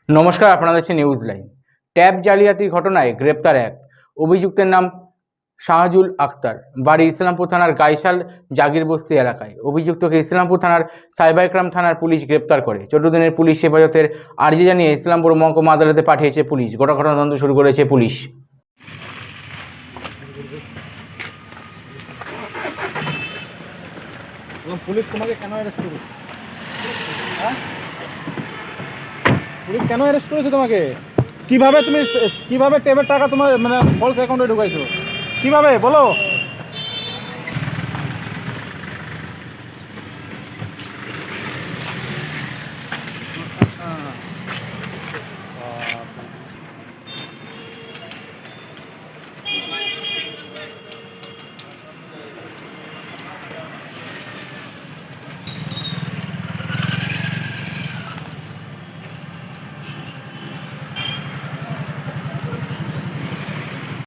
নমস্কার, আপনারা দেখছেন নিউজ লাইন। ট্যাব জালিয়াতির ঘটনায় গ্রেপ্তার এক অভিযুক্তের নাম শাহজুল আক্তার, বাড়ি ইসলামপুর থানার গাইশাল জাগিরবস্তি এলাকায়। অভিযুক্তকে ইসলামপুর থানার সাইবার ক্রাইম থানার পুলিশ গ্রেপ্তার করে 14 দিনের পুলিশ হেফাজতের আর্জি জানিয়ে ইসলামপুর মহকুমা আদালতে পাঠিয়েছে পুলিশ। গোটা ঘটনা তদন্ত শুরু করেছে পুলিশ। পুলিশ তোমাকে কেন অ্যারেস্ট করেছে? পুলিশ কেন অ্যারেস্ট করেছে তোমাকে? কিভাবে ট্যাবের টাকা তোমার ফলস অ্যাকাউন্টে ঢুকাইছো? কিভাবে বলো?